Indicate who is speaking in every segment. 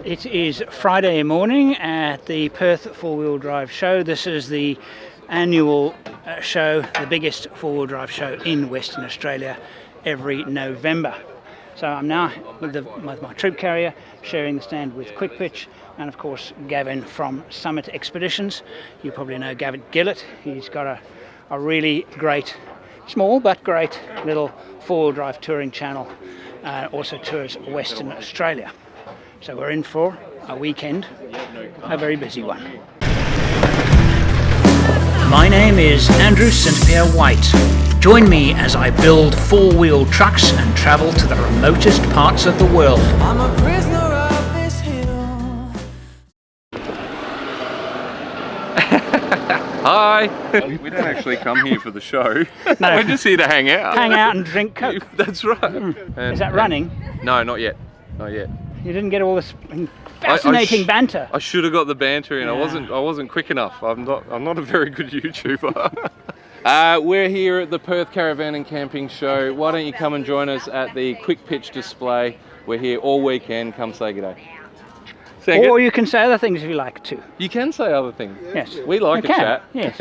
Speaker 1: It is Friday morning at the Perth four-wheel drive show. This is the annual show, the biggest four-wheel drive show in Western Australia every November. So I'm now with my troop carrier, sharing the stand with Quick Pitch, and of course Gavin from Summit Expeditions. You probably know Gavin Gillett. He's got a really great, small but great little four-wheel drive touring channel. Also tours Western Australia. So we're in for a weekend, a very busy one. My name is Andrew St Pierre White. Join me as I build four-wheel trucks and travel to the remotest parts of the world. I'm a prisoner of this hill.
Speaker 2: Hi! We don't actually come here for the show. No. We're just here to hang out.
Speaker 1: Hang out and drink Coke.
Speaker 2: That's right.
Speaker 1: Is that running?
Speaker 2: No, not yet. Not yet.
Speaker 1: You didn't get all this fascinating banter.
Speaker 2: I should have got the banter in. Yeah. I wasn't quick enough. I'm not a very good YouTuber. We're here at the Perth Caravan and Camping Show. Why don't you come and join us at the Quick Pitch display? We're here all weekend. Come say good day.
Speaker 1: Or you can say other things if you like too.
Speaker 2: You can say other things.
Speaker 1: Yes.
Speaker 2: We like a chat.
Speaker 1: Yes.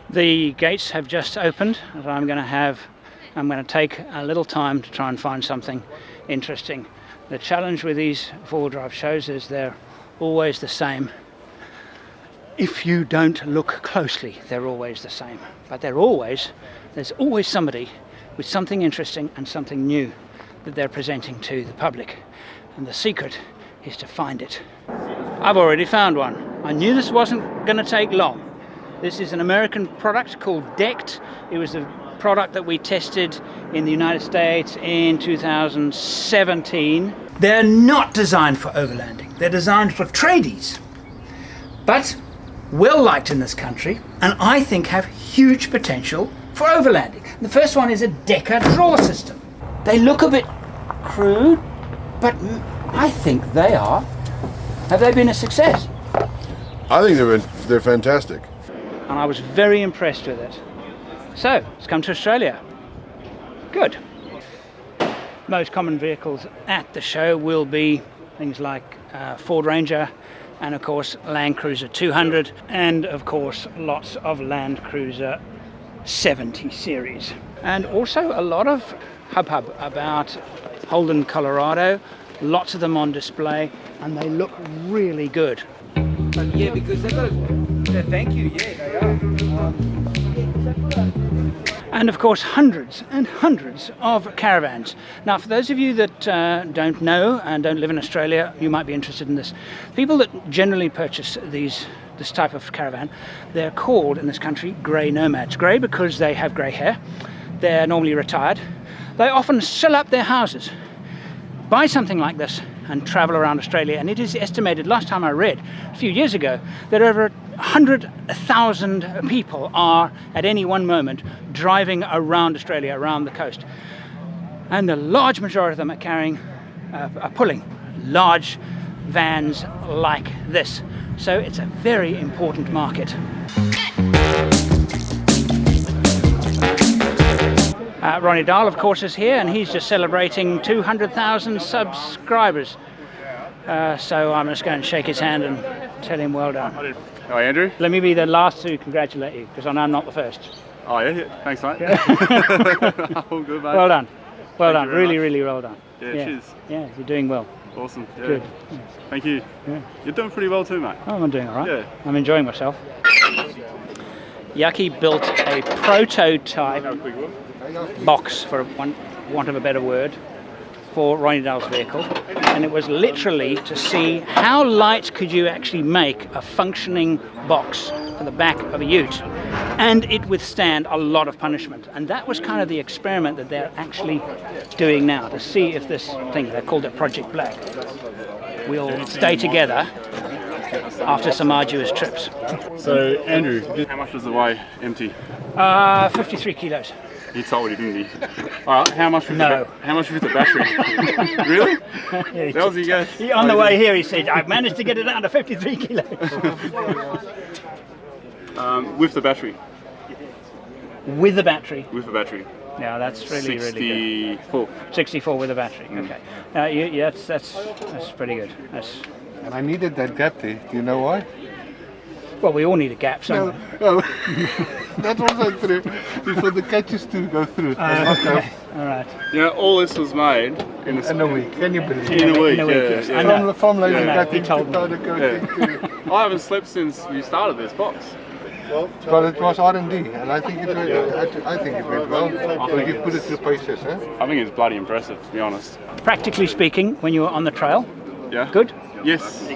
Speaker 1: The gates have just opened, so I'm going to take a little time to try and find something interesting. The challenge with these four-wheel drive shows is they're always the same. If you don't look closely, they're always the same. But there's always somebody with something interesting and something new that they're presenting to the public. And the secret is to find it. I've already found one. I knew this wasn't going to take long. This is an American product called Decked. It was the product that we tested in the United States in 2017. They're not designed for overlanding. They're designed for tradies, but well liked in this country, and I think have huge potential for overlanding. The first one is a Decker draw system. They look a bit crude, but I think they are. Have they been a success?
Speaker 3: I think they're fantastic.
Speaker 1: And I was very impressed with it. So, it's come to Australia. Good. Most common vehicles at the show will be things like Ford Ranger and of course Land Cruiser 200 and of course lots of Land Cruiser 70 series. And also a lot of hubbub about Holden, Colorado. Lots of them on display and they look really good.
Speaker 4: Yeah, because they've got a thank you, yeah, they are.
Speaker 1: And of course hundreds and hundreds of caravans. Now for those of you that don't know and don't live in Australia, you might be interested in this. People that generally purchase this type of caravan, they're called in this country grey nomads. Grey because they have grey hair, they're normally retired. They often sell up their houses, buy something like this and travel around Australia, and it is estimated, last time I read, a few years ago, that over 100,000 people are at any one moment driving around Australia, around the coast. And the large majority of them are pulling large vans like this. So it's a very important market. Ronnie Dahl, of course, is here, and he's just celebrating 200,000 subscribers. So I'm just going to shake his hand and tell him well done.
Speaker 5: Hi, Andrew.
Speaker 1: Let me be the last to congratulate you, because I know I'm not the first.
Speaker 5: Oh, yeah. Thanks, mate.
Speaker 1: Yeah.
Speaker 5: All good, mate.
Speaker 1: Well done. Well done.
Speaker 5: Really,
Speaker 1: really well done.
Speaker 5: Yeah, cheers.
Speaker 1: Yeah, you're doing well.
Speaker 5: Awesome. Yeah.
Speaker 1: Good. Yeah.
Speaker 5: Thank you.
Speaker 1: Yeah.
Speaker 5: You're doing pretty well too, mate.
Speaker 1: Oh, I'm doing all right.
Speaker 5: Yeah.
Speaker 1: I'm enjoying myself. Yucky built a prototype box, for want of a better word, for Ronnie Dahl's vehicle, and it was literally to see how light could you actually make a functioning box for the back of a ute and it withstand a lot of punishment. And that was kind of the experiment that they're actually doing now, to see if this thing, they called it Project Black, will stay together after some arduous trips.
Speaker 5: So, Andrew, how much does it weigh empty?
Speaker 1: 53 kilos.
Speaker 5: You told me, didn't you? All right, how much with the battery? Really?
Speaker 1: Yeah,
Speaker 5: that was your guess?
Speaker 1: On the way here he said, I've managed to get it down to 53 kilos.
Speaker 5: With the battery?
Speaker 1: With the battery?
Speaker 5: With the battery.
Speaker 1: Yeah, that's really, really good.
Speaker 5: 64.
Speaker 1: 64 with a battery. Okay. Yeah, that's pretty good. That's,
Speaker 6: And I needed that gap there. Do you know why?
Speaker 1: well, we all need a gap somewhere.
Speaker 6: No. That's also true. It's for the catches to go through.
Speaker 1: Okay. All right.
Speaker 5: You know, all this was made in
Speaker 6: In a week. Can you believe it?
Speaker 5: In a week,
Speaker 1: In a week, yes. I know.
Speaker 6: From like
Speaker 1: Yeah,
Speaker 6: that,
Speaker 1: he told me.
Speaker 5: I haven't slept since we started this box.
Speaker 6: But it was R&D, and I think it went, I think it went well. So you put it through paces, huh?
Speaker 5: I think it's bloody impressive, to be honest.
Speaker 1: Practically speaking, when you were on the trail,
Speaker 5: Yeah.
Speaker 1: good?
Speaker 5: Yes.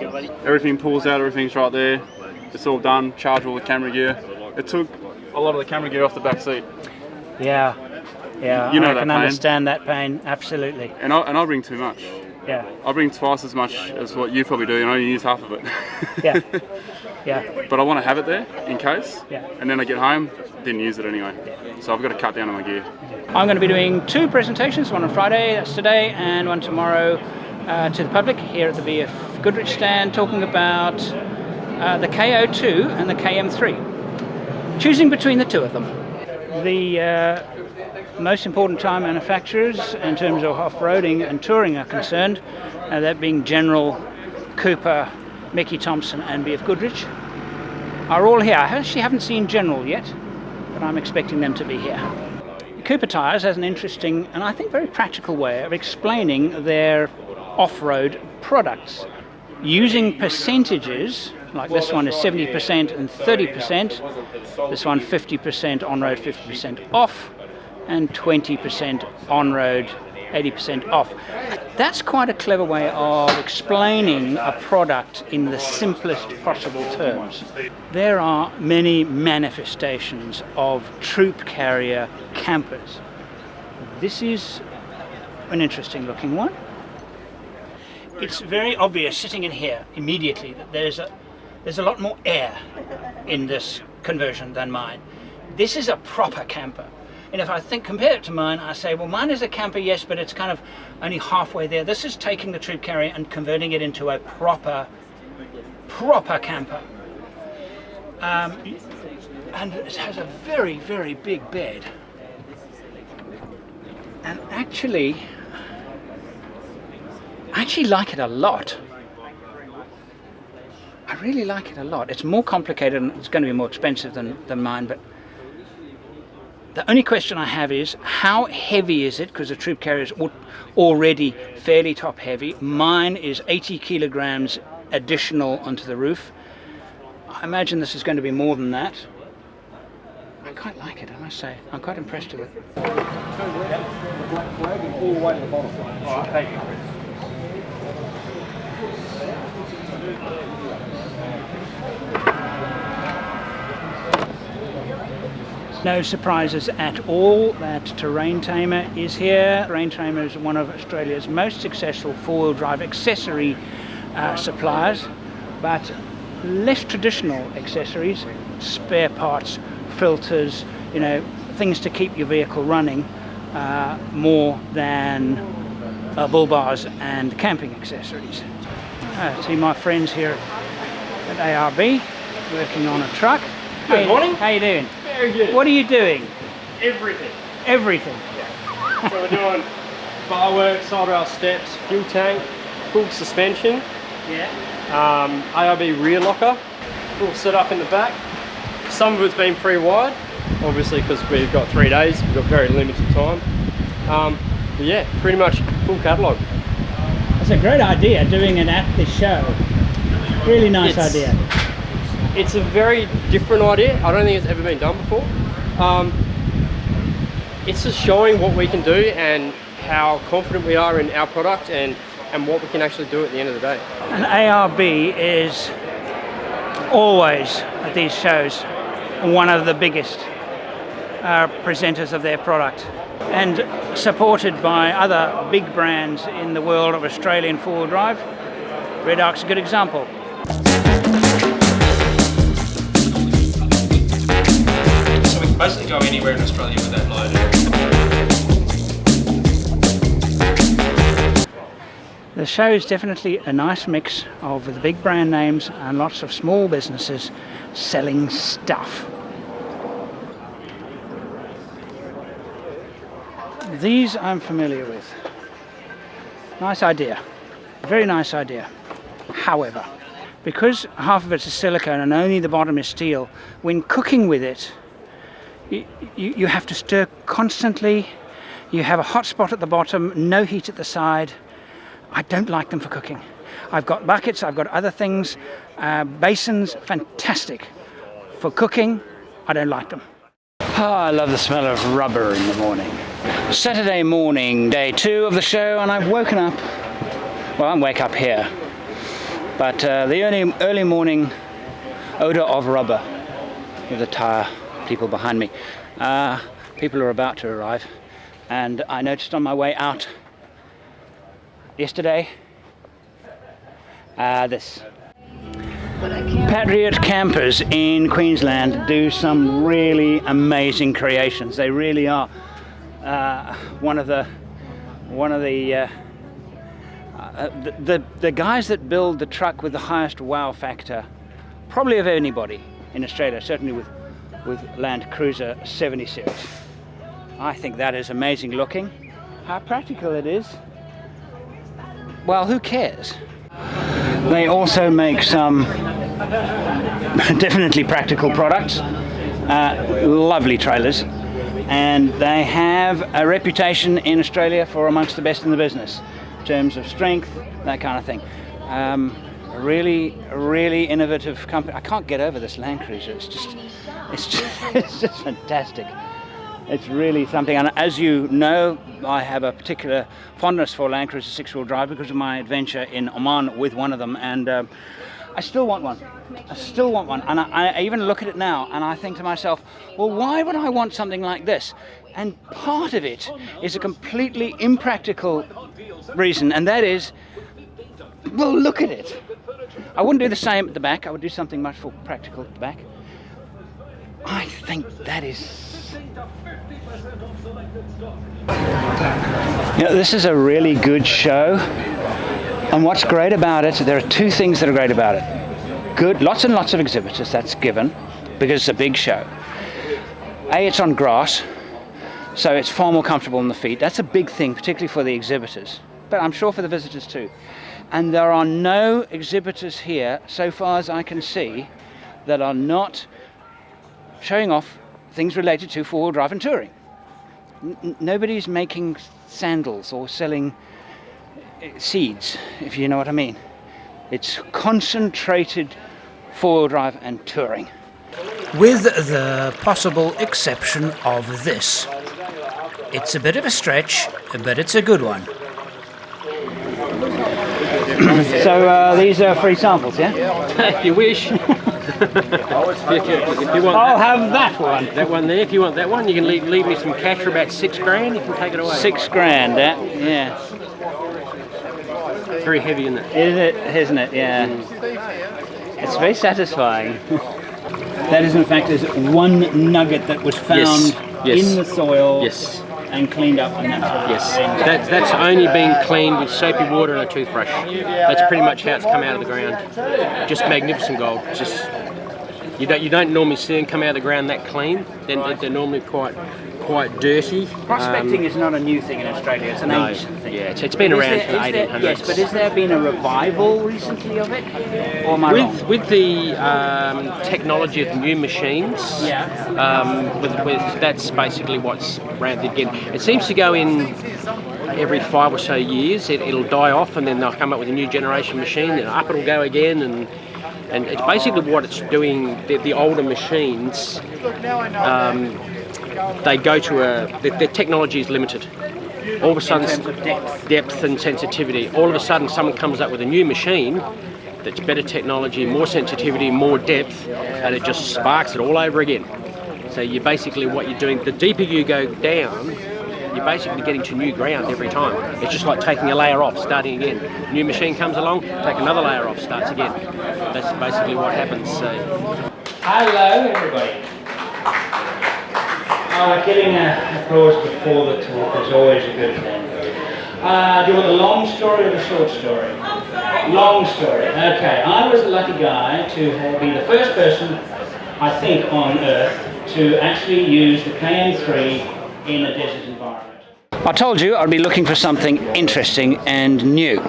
Speaker 5: Everything pulls out, everything's right there. It's all done. Charge all the camera gear. It took a lot of the camera gear off the back seat.
Speaker 1: Yeah.
Speaker 5: You know
Speaker 1: I
Speaker 5: that
Speaker 1: can
Speaker 5: pain.
Speaker 1: understand that pain, absolutely.
Speaker 5: And I bring too much.
Speaker 1: Yeah.
Speaker 5: I bring twice as much as what you probably do, and I only use half of it.
Speaker 1: Yeah. Yeah.
Speaker 5: But I want to have it there in case.
Speaker 1: Yeah.
Speaker 5: And then I get home, didn't use it anyway. So I've got to cut down on my gear.
Speaker 1: I'm going to be doing 2 presentations, one on Friday, that's today, and one tomorrow to the public here at the BF Goodrich stand, talking about the KO2 and the KM3. Choosing between the two of them. The most important tyre manufacturers in terms of off-roading and touring are concerned, that being General, Cooper, Mickey Thompson and BF Goodrich, are all here. I actually haven't seen General yet, but I'm expecting them to be here. Cooper Tyres has an interesting and I think very practical way of explaining their off-road products using percentages, like this one is 70% and 30%, this one 50% on-road, 50% off, and 20% on-road, 80% off. That's quite a clever way of explaining a product in the simplest possible terms. There are many manifestations of troop carrier campers. This is an interesting looking one. It's very obvious sitting in here immediately that there's a lot more air in this conversion than mine. This is a proper camper. And if I compare it to mine, I say, well, mine is a camper, yes, but it's kind of only halfway there. This is taking the troop carrier and converting it into a proper camper. And it has a very, very big bed. And I actually like it a lot. I really like it a lot. It's more complicated and it's going to be more expensive than mine, but the only question I have is, how heavy is it? Because the troop carrier is already fairly top heavy. Mine is 80 kilograms additional onto the roof. I imagine this is going to be more than that. I quite like it, I must say. I'm quite impressed with it. No surprises at all that Terrain Tamer is here. Terrain Tamer is one of Australia's most successful four-wheel drive accessory suppliers, but less traditional accessories, spare parts, filters, things to keep your vehicle running, more than bull bars and camping accessories. See my friends here at ARB working on a truck.
Speaker 7: Good morning.
Speaker 1: How you doing?
Speaker 7: Very good.
Speaker 1: What are you doing?
Speaker 7: Everything.
Speaker 1: Everything.
Speaker 7: Yeah. So we're doing bar work, side rail steps, fuel tank, full suspension,
Speaker 1: Yeah.
Speaker 7: ARB rear locker, full setup in the back. Some of it's been pre-wired, obviously because we've got 3 days, we've got very limited time. But yeah, pretty much full catalogue.
Speaker 1: It's a great idea doing it at the show. Really nice idea.
Speaker 7: It's a very different idea. I don't think it's ever been done before. It's just showing what we can do and how confident we are in our product and what we can actually do at the end of the day.
Speaker 1: And ARB is always at these shows one of the biggest presenters of their product, and supported by other big brands in the world of Australian four-wheel drive. Red Ark's a good example.
Speaker 8: So we can basically go anywhere in Australia with that load.
Speaker 1: The show is definitely a nice mix of the big brand names and lots of small businesses selling stuff. These I'm familiar with. Nice idea. Very nice idea. However, because half of it's a silicone and only the bottom is steel, when cooking with it, you have to stir constantly. You have a hot spot at the bottom, no heat at the side. I don't like them for cooking. I've got buckets, I've got other things, basins, fantastic. For cooking, I don't like them. Oh, I love the smell of rubber in the morning. Saturday morning, day 2 of the show, and I've woken up. Well, I'm wake up here. But the early morning odor of rubber with the tire people behind me. People are about to arrive, and I noticed on my way out yesterday this. Patriot campers in Queensland do some really amazing creations. They really are one of the guys that build the truck with the highest wow factor, probably of anybody in Australia, certainly with Land Cruiser 70 series. I think that is amazing looking. How practical it is, well, who cares? They also make some definitely practical products, lovely trailers, and they have a reputation in Australia for amongst the best in the business in terms of strength, that kind of thing. Really innovative company. I can't get over this Land Cruiser. It's just fantastic. It's really something, and as you know, I have a particular fondness for Land Cruiser 6-wheel drive because of my adventure in Oman with one of them, and I still want one. And I even look at it now and I think to myself, well, why would I want something like this? And part of it is a completely impractical reason, and that is, well, look at it. I wouldn't do the same at the back. I would do something much more practical at the back. I think that is... this is a really good show, and what's great about it, there are 2 things that are great about it. Good, lots and lots of exhibitors, that's given, because it's a big show. A, it's on grass, so it's far more comfortable on the feet. That's a big thing, particularly for the exhibitors, but I'm sure for the visitors too. And there are no exhibitors here, so far as I can see, that are not showing off things related to 4-wheel drive and touring. Nobody's making sandals or selling seeds, if you know what I mean. It's concentrated 4-wheel drive and touring. With the possible exception of this. It's a bit of a stretch, but it's a good one. So these are free samples, yeah?
Speaker 7: If you wish. If you want
Speaker 1: I'll have that one.
Speaker 7: That one there. If you want that one, you can leave me some cash for about $6,000. You can take it away.
Speaker 1: $6,000, yeah.
Speaker 7: Very heavy, isn't it?
Speaker 1: Isn't it? Yeah. It's very satisfying. That is, in fact, is one nugget that was found in the soil.
Speaker 7: Yes.
Speaker 1: And cleaned up, and that's
Speaker 7: that's only been cleaned with soapy water and a toothbrush. That's pretty much how it's come out of the ground. Just magnificent gold. Just you don't normally see them come out of the ground that clean. They're normally quite dirty.
Speaker 1: Prospecting is not a new thing in Australia. It's an ancient thing.
Speaker 7: Yeah, it's been around for the 1800s.
Speaker 1: Yes, but has there been a revival recently of it? Or am I wrong?
Speaker 7: With the technology of new machines, with that's basically what's around again. It seems to go in every 5 or so years. It'll die off, and then they'll come up with a new generation machine, and up it'll go again, and it's basically what it's doing. The older machines, they go to their technology is limited. All of a sudden, depth and sensitivity. All of a sudden, someone comes up with a new machine that's better technology, more sensitivity, more depth, and it just sparks it all over again. So you basically, what you're doing, the deeper you go down, you're basically getting to new ground every time. It's just like taking a layer off, starting again. New machine comes along, take another layer off, starts again. That's basically what happens. So.
Speaker 1: Hello, everybody. Getting applause before the talk is always a good thing. Do you want the long story or the short story? Long story. Okay, I was the lucky guy to be the first person, I think, on Earth to actually use the KM3 in a desert environment. I told you I'd be looking for something interesting and new.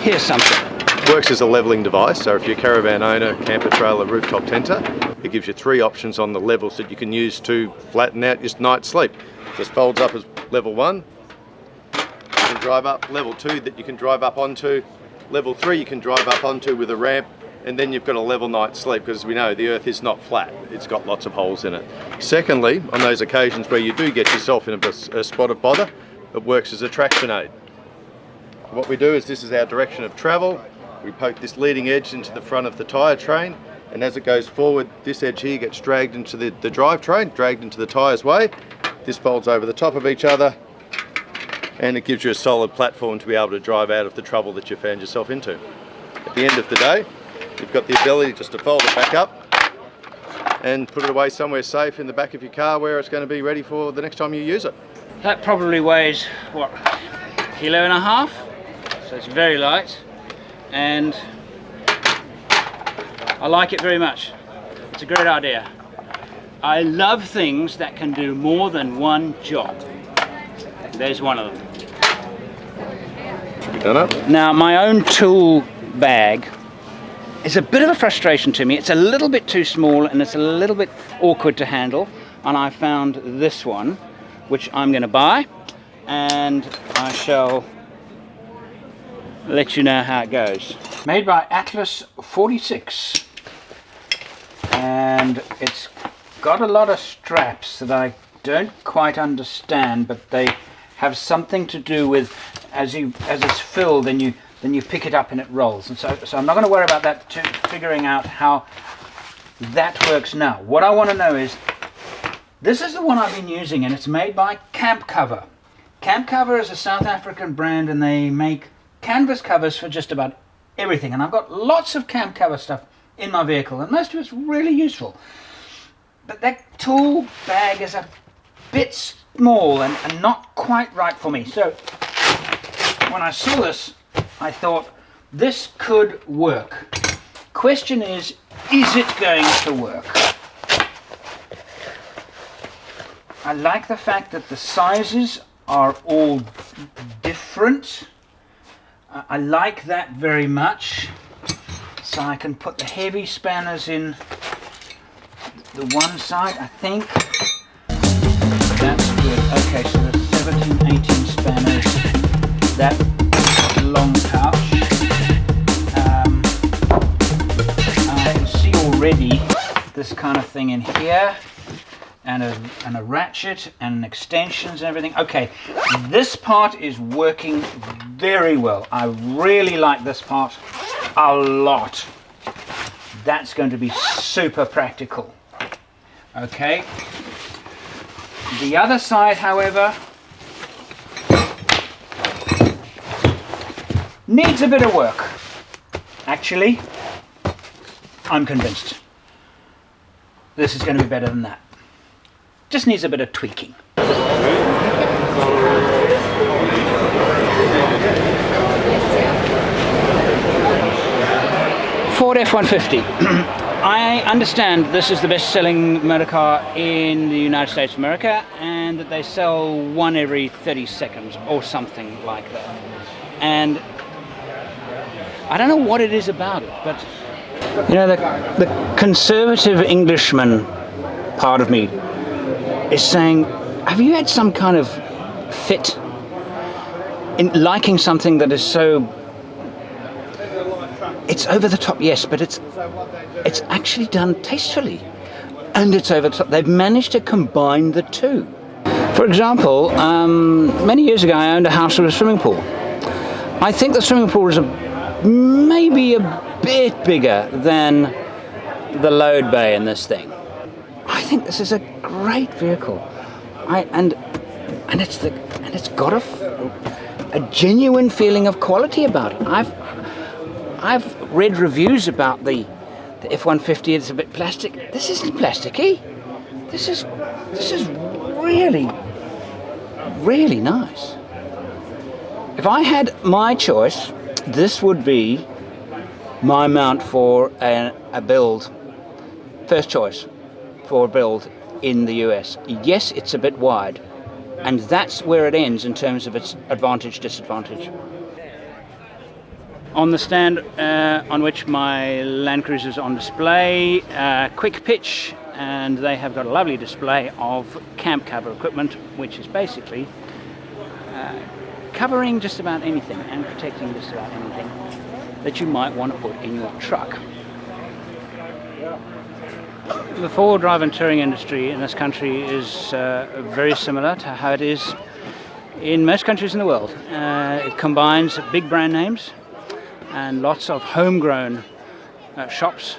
Speaker 1: Here's something.
Speaker 9: Works as a levelling device, so if you're a caravan owner, camper trailer, rooftop tenter, it gives you 3 options on the levels that you can use to flatten out your night's sleep. Just folds up as level 1, you can drive up, level 2 that you can drive up onto, level 3 you can drive up onto with a ramp, and then you've got a level night's sleep, because we know the earth is not flat, it's got lots of holes in it. Secondly, on those occasions where you do get yourself in a spot of bother, it works as a traction aid. What we do is, this is our direction of travel. We poke this leading edge into the front of the tyre train, and as it goes forward, this edge here gets dragged into the drivetrain, dragged into the tyre's way. This folds over the top of each other, and it gives you a solid platform to be able to drive out of the trouble that you found yourself into. At the end of the day, you've got the ability just to fold it back up and put it away somewhere safe in the back of your car where it's going to be ready for the next time you use it.
Speaker 1: That probably weighs, what, 1.5 kilos? So it's very light, and I like it very much. It's a great idea. I love things that can do more than one job. There's one of them.
Speaker 9: Should be done up.
Speaker 1: Now, my own tool bag is a bit of a frustration to me. It's a little bit too small and it's a little bit awkward to handle, and I found this one, which I'm going to buy, and I shall let you know how it goes. Made by Atlas 46, and it's got a lot of straps that I don't quite understand, but they have something to do with as it's filled, then you pick it up and it rolls. And so I'm not going to worry about that, figuring out how that works now. What I want to know is, this is the one I've been using, and it's made by Camp Cover. Camp Cover is a South African brand, and they make canvas covers for just about everything. And I've got lots of Camp Cover stuff in my vehicle, and most of it's really useful. But that tool bag is a bit small and not quite right for me. So when I saw this, I thought this could work. Question is it going to work? I like the fact that the sizes are all different. I like that very much. So I can put the heavy spanners in the one side, I think. That's good. Okay, so the 17, 18 spanners, that long pouch. I can see already this kind of thing in here, and a ratchet and extensions and everything. Okay, this part is working very well. I really like this part a lot. That's going to be super practical. Okay, the other side, however, needs a bit of work. Actually, I'm convinced this is going to be better than that. Just needs a bit of tweaking. Ford F-150. I understand this is the best-selling motor car in the United States of America, and that they sell one every 30 seconds or something like that. And I don't know what it is about it, but you know, the conservative Englishman part of me is saying, have you had some kind of fit in liking something that is so, it's over the top, yes, but it's actually done tastefully, and it's over the top. They've managed to combine the two. For example, many years ago I owned a house with a swimming pool. I think the swimming pool is maybe a bit bigger than the load bay in this thing. I think this is a great vehicle. And it's got a genuine feeling of quality about it. I've read reviews about the F-150. It's a bit plastic. This isn't plasticky. This is really, really nice. If I had my choice, this would be my mount for a build. First choice for a build in the US. Yes, it's a bit wide, And that's where it ends in terms of its advantage, disadvantage. On the stand on which my Land Cruiser is on display, quick pitch, and they have got a lovely display of camp cover equipment, which is basically covering just about anything and protecting just about anything that you might want to put in your truck. The four-wheel drive and touring industry in this country is very similar to how it is in most countries in the world. It combines big brand names and lots of homegrown shops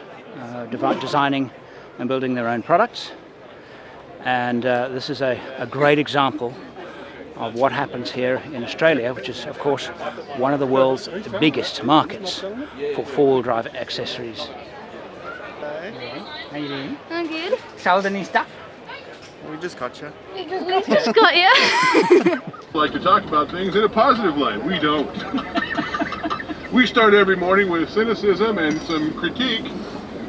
Speaker 1: designing and building their own products. And this is a great example of what happens here in Australia, which is of course one of the world's biggest markets for four-wheel drive accessories. How you doing?
Speaker 10: I'm good.
Speaker 1: Sold any stuff?
Speaker 6: We just got you.
Speaker 10: Just got you.
Speaker 3: Like to talk about things in a positive light. We don't. We start every morning with cynicism and some critique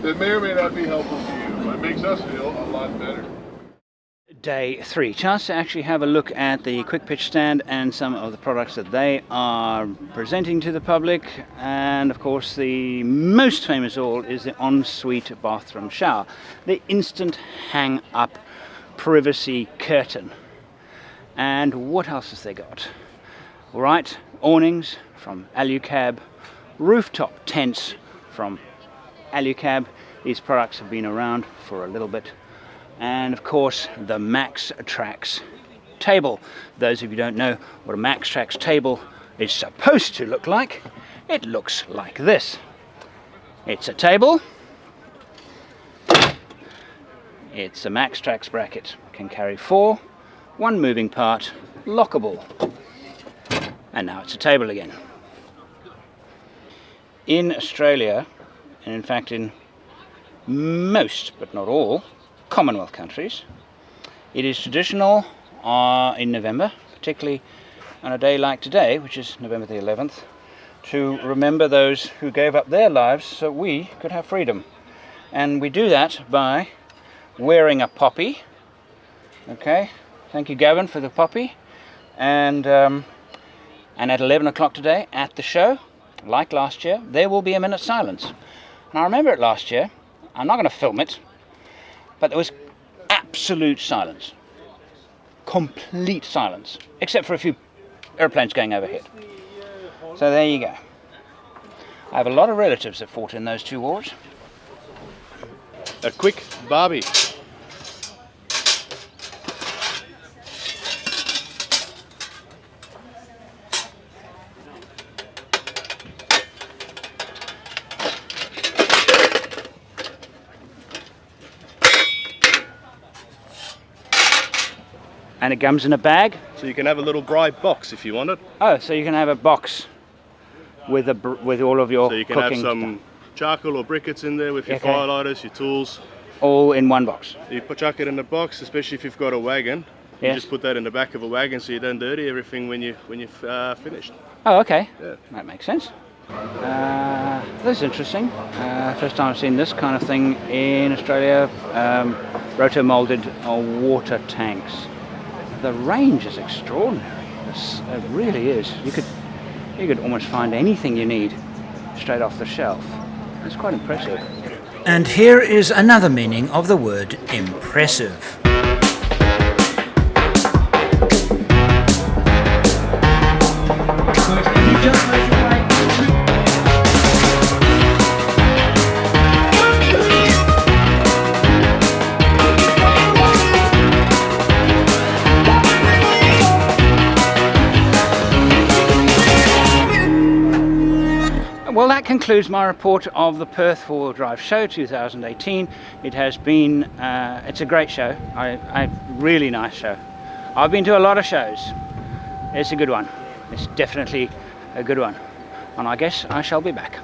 Speaker 3: that may or may not be helpful to you, but it makes us feel a lot better.
Speaker 1: Day 3. Chance to actually have a look at the quick pitch stand and some of the products that they are presenting to the public. And of course the most famous of all is the ensuite bathroom shower, the instant hang up privacy curtain. And what else has they got? All right, awnings from Alucab, rooftop tents from Alucab. These products have been around for a little bit. And of course the Max Trax table. Those of you who don't know what a Max Trax table is supposed to look like, it looks like this. It's a table, it's a Max Trax bracket, can carry 4, 1 moving part, lockable, and now it's a table again. In Australia, and in fact in most but not all Commonwealth countries, it is traditional in November, particularly on a day like today, which is November the 11th, to remember those who gave up their lives so we could have freedom. And we do that by wearing a poppy. Okay, thank you Gavin for the poppy. And at 11 o'clock today at the show, like last year, there will be a minute's silence. And I remember it last year. I'm not going to film it, but there was absolute silence, complete silence, except for a few airplanes going overhead. So there you go. I have a lot of relatives that fought in those two wars.
Speaker 9: A quick barbie.
Speaker 1: And it comes in a bag.
Speaker 9: So you can have a little bribe box if you want it.
Speaker 1: Oh, so you can have a box with all of your
Speaker 9: So you can
Speaker 1: cooking
Speaker 9: have some charcoal or briquettes in there with your
Speaker 1: Okay.
Speaker 9: firelighters, your tools.
Speaker 1: all in one box.
Speaker 9: You chuck it in the box, especially if you've got a wagon. You
Speaker 1: Yes.
Speaker 9: just put that in the back of a wagon so you don't dirty everything when you've finished.
Speaker 1: Oh, okay.
Speaker 9: Yeah.
Speaker 1: That makes sense. This is interesting. First time I've seen this kind of thing in Australia. Roto-molded water tanks. The range is extraordinary. It really is. You could almost find anything you need straight off the shelf. It's quite impressive. And here is another meaning of the word impressive. Well, that concludes my report of the Perth 4-Wheel Drive Show 2018. It has been, it's a great show, a really nice show. I've been to a lot of shows. It's a good one. It's definitely a good one. And I guess I shall be back.